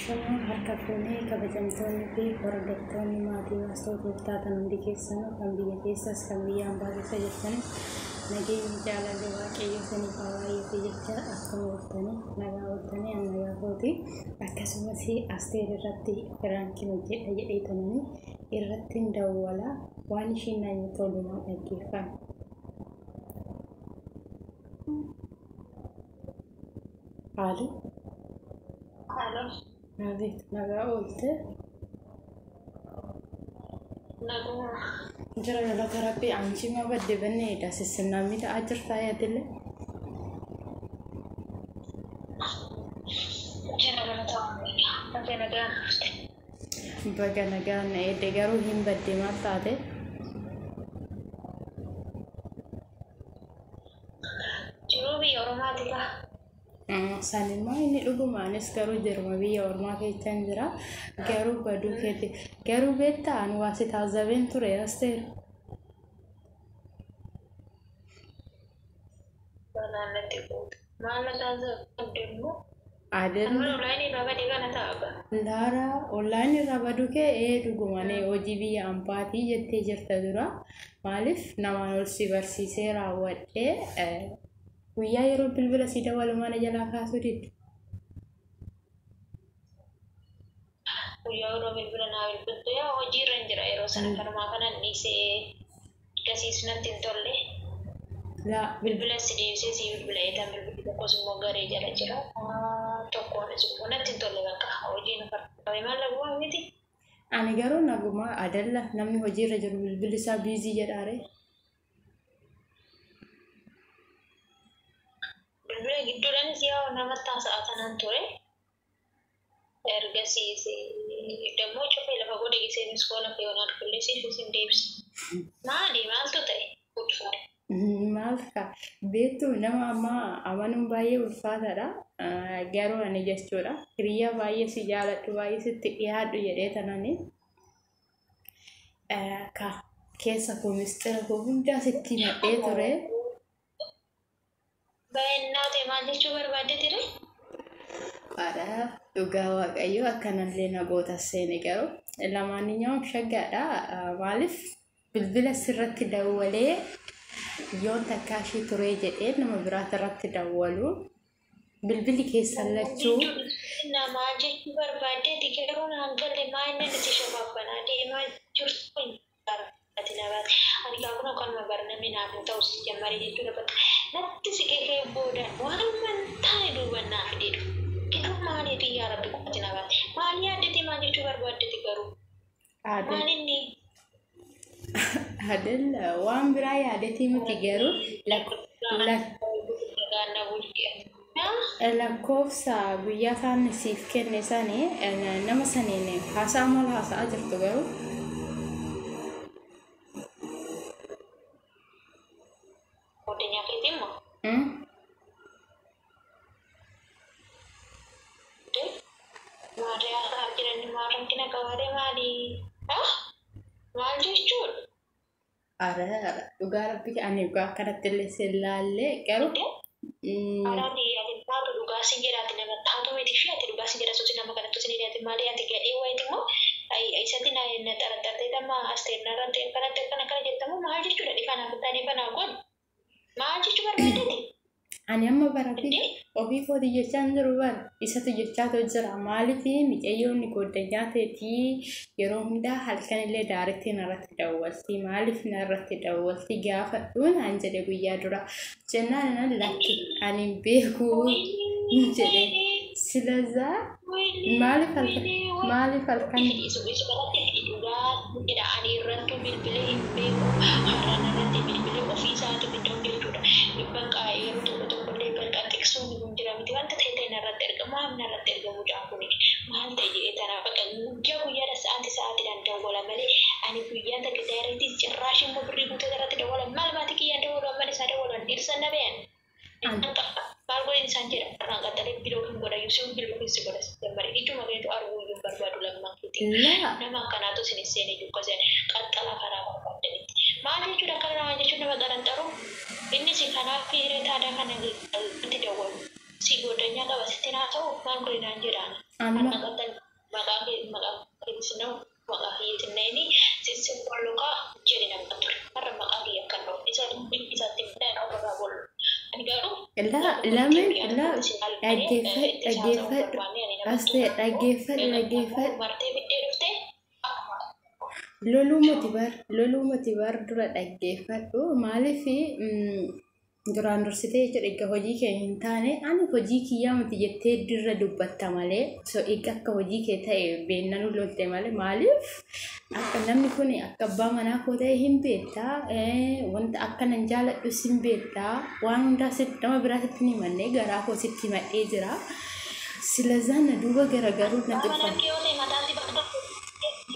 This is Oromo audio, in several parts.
Shaman harka fuunee kabajamtoonni fi hordoftoonni maatii masootuuf taatan hundi keessanuu kan biyya keessas kan biyya hambaa keessa jirtan nageenyi jaalalli waaqayyo saniif hawaayyeefi jecha akkuma ooltanii nagaa ooltanii nagaa kooti akkasumas asteer irratti firaankiin hojjedha jedheetanii irratti dawwala waan ishiin naan tolumaan dhaggeeffame. Halo. Nabi, naga olte. Naga. Jara jala terapi anci ma badde benne ida sessenami da ajar saya dille. Jara jala tahu. Tapi naga. Baga naga ne degaru him badde ma tade. Jurubi orang mati lah. Sanima ini dhugumanis garuu jirma biyya ormaa keessan jira garuu baduu keeti garuu beektaa anu waasi taazabeen ture asteer Bananatti kuutu maala taazabdemmo adeemu online irraa badee kana taa'aba laara online irraa baduu kee dhugumane hojii biyya ampaatii jettee jirta dura maaliif namaan ol si barsiisee raawwadhee Wiyya yeroo bilbila si dawwalumaan jalaa kaasuu didde. Wiyya yeroo bilbila naa bilbiltu yaa hojii irra hin jira yeroo sana kanumaa kanan dhiisee gasiisnatti hin tolle. Bilbila si deebisee si bilbila eetan bilbilli tokkos immoo garee jala jira. Tokkoonis immoo natti hin tolle bakka hojiin farfame maal lagumaa miti. Ani garuu nagumaa adalla namni hojii irra jiru bilbilli isaa biizii jedhaare. Bilbila gidduudhaan siyaa nama taasa'atan ture. Ergasii dammoo cufee lafa godhe giseen iskoola fi onaan qulleessiif isin deebisa. Maaltu ta'e? Ulfaadha. Maalka beektu nama amma amanuun baay'ee ulfaataadha. Garuu ani jechuudha. Hiriyaa baay'ee si jaaladhu baay'ee sitti dhiyaadhu jedhee tanani. Keessa koo mistira koo hundaa sitti nadhee ture. Baay'innaatee maal jechuu barbaadde ture? Haadha dhugaa waaqayyoo akkanallee nagoota seene garuu lamaaniyyuu shaggaadha. Maaliif bilbila sirratti dawwalee yoon takkaashii turee jedhee nama biraata irratti dawwalu bilbilli keessan lachuu. Maal jechuu barbaaddeeti garuu naan galle maa inni nuti shababbanaa deemaa jirtu hin ati nabaati. Ani gaafuna kanuma barname naaf hin ta'u si jammaree jechuudha bakka. Natti si kekee booda waan mantaa duubannaa fideedhu. Garuu maaliiti yaa rabbi qofati nabaati. Maal yaaddati maal jechuu barbaaddeeti garuu? Maal inni? Adalla waan biraa yaadati miti garuu lakkoofsa guyyaa isaan siif kenne sanii nama saniin haasaa maal haasa'aa jirtu garuu? Dhugaa rabbi ani dhugaa kanatti illee sellaallee garuu Arani ati maatu dhugaa si jedhaati nama taatu miti fi ati dhugaa si jedha sosi nama kanatti sin hidhati maali ati gadhee wayiiti immoo isatti na xaraxartee damma asteer narratti kanatti kana jettamu maal jechuudha dhifanaaf taanee banaa godhu maal jechuu barbaaddeeti? Ani amma barate ofii kooti jechaan jiru bara isatu jechaatu jira maaliif miicayyoonni goddanyaa ta'etii yeroo hundaa halkan illee daarettii narratti dawwalti maaliif narratti dawwalti gaafa dhuunaan jedhe guyyaa dura jennaan nan lakki ani beeku jedhe silazaa maaliif halkan ani irratti bilbila hin beeku har'aan irratti bilbila ofii isaatu biddoon jechuudha bakka yeroo tokko Teksun jira miti wanta ta'e narratti ergamu narratti ergamu jaakuni maal ta'e jedhee tanaaf akka guyyaa sa'aatiidhaan dawwala malee ani guyyaa takka daayireetii cirraashii immoo birrii guutuu irratti dawwala maal maatii kiyyaan dawwalu amman isaa dawwalan dhiirsan na beeyan maal godhin isaan jedha irraan qaxalee biloo kan godha yuusiin biloo keessi godha dammare idduma keessatti arguu iyyuu barbaadu lamman keetii nama akkanaatu isin seenee jukkaseen qaxxala karaa barbaadanitti maal jechuudha akka nama jechuun nama garantaru inni si kanaaf hiree taadaa kana itti dawwalu si godhanya qaba sitti naa ta'u maal godhinaan jedhaan amma qaxxal Lamin la dhaggeeffadhu astee dhaggeeffadhu martee biddee dhuftee lolumati bar dura dhaggeeffadhu maaliif duraan dursitee jechuudha egaa hojii kee hin taane ani hojii kiyyaa miti jettee dirra dubbatta malee so egaa akka hojii kee ta'e beennanu lolte malee maaliif akka namni kun akka abbaa manaa koo ta'e hin beektaa wanta akka nan jaaladhu sin beektaa waan hundaa sitti nama biraatti ni manne garaa koo sitti madhee jira silazaan na duuba garagaruu na tuffan.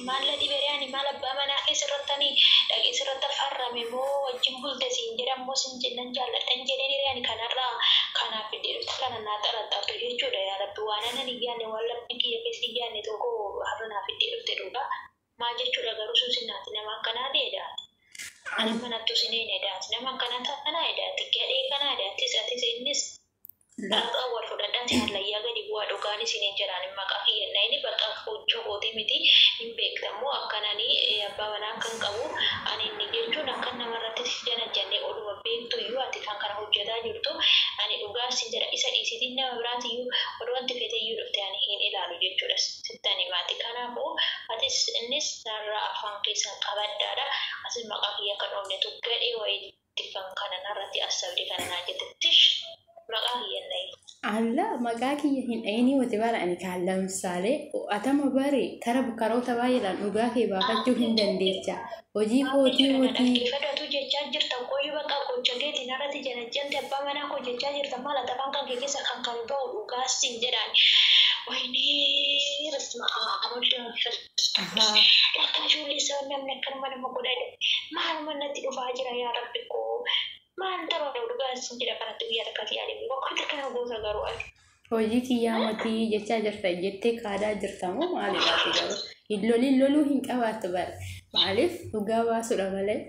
Maal diberiani maal abbaa manaa keessirrattanii dhageessirratti farrame moo wajjin bulte siin jedhamoo sin jennan jaalladhan jedhee diriyaani kanarraa kanaaf fiddeerutti kana naa xaraxaatu jechuudha yaa rabbi waan anan iyyaanne waan lapheen kiyya keessa iyyaanne tokko har'a naa fiddeerutti dhuga maal jechuudha garuu suusinaati nama akkanaa deedaati ana manattu sineen edaati nama akkanaa kanaa edaati gadhee kanaa edaati isatis innis Akka wal fudhadhaatti hallayyaa gadi bu'aa dhugaan isiniin jedhaan maqaa kiyyanna inni bakka hojii hootii miti hin beektamu akkananii abbaa manaa kan qabu ani inni jechuun akka namarratti jana jannee oduma beektu iyyuu ati kan kana hojjetaa jirtu ani dhugaa sin jedha isa dhiisitiin nama biraati iyyuu oduu wanti fete iyyuu dhufte ani hin ilaalu jechuudha sittani maati kanaafuu atis innis narraa afaan keessan qabaddaadha asis maqaa kiyya kan oolnetu gadhee wayii kan kana narratti asabdi kana naa jettettish Allah maqaa kiyya hin dhayinii wati bara ani kaan lamsaalee atama bare kara karoota baay'eedhaan dhugaa kee baafachuu hin dandeecha hojii kootii wati fedhatu jechaa jirta qoyyuu bakka qochageetiin irratti janajjante abbaa manaa koo jechaa jirta maal atafaan kan kee keessa kan kan ba'u dhugaa siin jedhaan wayni rasma akka ijoollee isaa namni akkanuma nama godhadhe maal manatti dhufaa jira yaa rabbi koo maal ta'uu dhugaa siin jedha kanatti guyyaa takkaatii yaadame bakka kana gosa garuu ati hojii kiyyaa matii jechaa jirta jettee qaadaa jirta moo maaliidhaati garuu hin loluu hin qabaattu bara maaliif dhugaa baasuudha malee.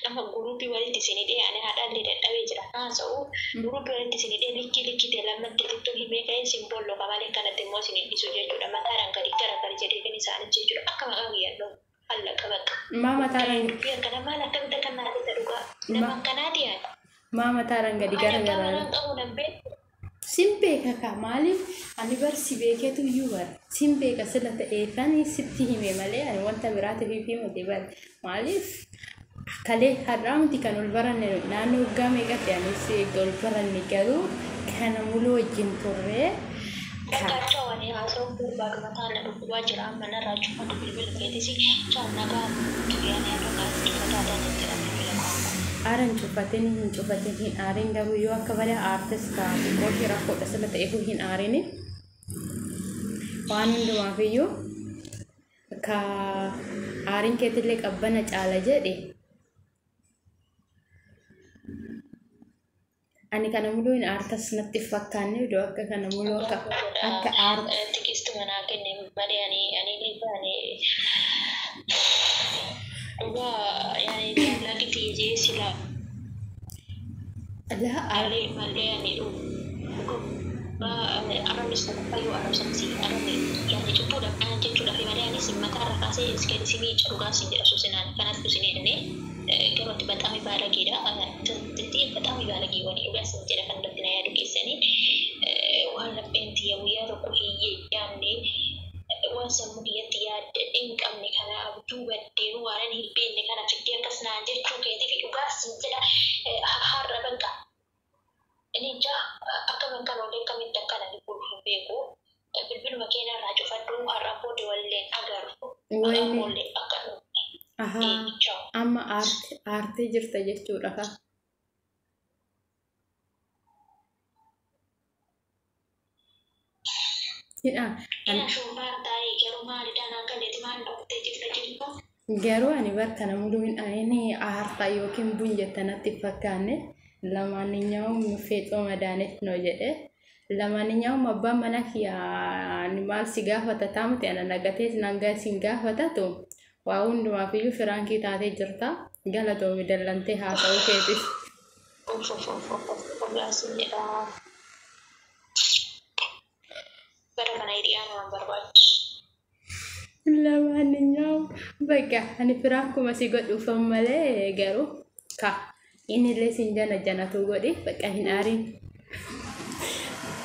Nama guruubii walitti isinidhee ani haadhaan dadhabee jira haasa'u guruubii walitti isinidhee likkii lamatti tiktok himee ka'ee simboollo qabalee kanatti immoo isin dhiisu jechuudha mataadhaan gadi gara jedhee kan isaanii jechuudha akka maqaa guyyannoo hallaqa bakka. Maa mataadhaan akkana maal akkamitti akka naatita dhugaa nama akkanaati yaada. Maa mataadhaan gadi gara Simbeeka ka maaliif ani barsi beeketu iyyuu bara simbeeka sila ta'ee kan sitti hime malee ani wanta biraatiif himate bara maaliif kalee har'aamti kan ol baranne naannoo waggaa meeqatti anis ol baranne garuu kana muluu wajjin turree Kakacau ani hasil berbagai masalah dua jira mana raju pada bil ketis cana kan tujuannya ada kan kita ada yang tidak bilang Aran cupatin hin arin garu yo kepada artis ka ko kira ko dasala ta ehu hin arin ni panin do mafiyo ka arin ketile qabbana cala jede ani kana mulu in artis natti fakkanne do akka kana mulu akka art tikistu mana kenne bari ani libani Uga yani lagi TJ sila lah ale male ani lu aram bisa payu aram saksi aram ni yani cukup dah aja sudah lima hari ni semata rakasi sekali sini cukup kasih jadi susunan karena tu sini ni kalau tiba kami pada kita jadi kami pada lagi wani uga senjata kan berkena ya di sini wala penti ya wiya roku hiye yani Wasa mudia tiada income ni kana abdu wedde waran hilben ni kana fikir kasna jechu ke ti juga sinjela harra banka ini ja akaman kan oleh kami takkan di puluh bego bilbil makena raju fadu harra pode walle agar oleh akan amma arte jirta jechuudha ka Garuu ani barka namuudhuun ani aartaa yookiin bunjettanatti fakkaanne lamaaninyaawu feexoo madaanetti noo jedhe lamaaninyaawu abbaan mana kiyyaa maal si gaafata taamte ana nagatee nangaa sin gaafatatu waa hundumaaf iyyuu firaankii taatee jirta galatoomi dallantee haasa'uu keetis. Lamaaninyaawu bakka ani firaankuma si godhuufan malee garuu ka Inni illee siin janatu godhe bakka hin aarin.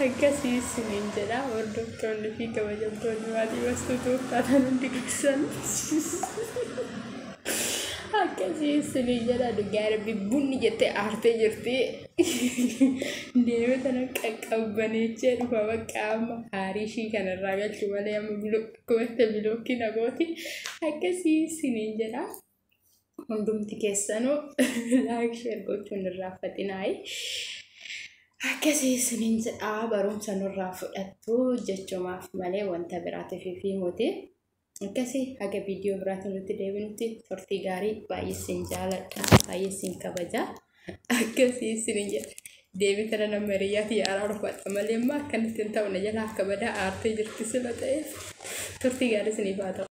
Akkasii isiniin jedha hordoftoonni fi kabajamtoonni maatii Mastuu Tuffaatan hundi keessan. Akkasii isiniin jedha dhugaa rabbi bunni jettee aartee jirti. Deemee tana qaqqabbaneechee dhufa bakka amma haarishii kanarraa galchu malee amma akkuma bilookii namooti. Akkasii isiniin jedha. Hundumti keessanuu laayik sheer gochuun irraa faxinaayi. Akkasii isiniin jedha barumsa nurraa fudhattu jechuumaaf malee wanta biraatiif fi muti. Akkasii haga viidiyoo biraatiin nuti deebinutti turtii gaarii baay'ee isin jaaladha baay'ee isin kabaja. Akkasii isiniin jedha deebii kana nama hiriyaati yaaraa dhufadha malee amma akkanatti hin ta'u na jala akka badaa aartee jirti sila ta'eef turtii gaarii isiniif haa ta'u.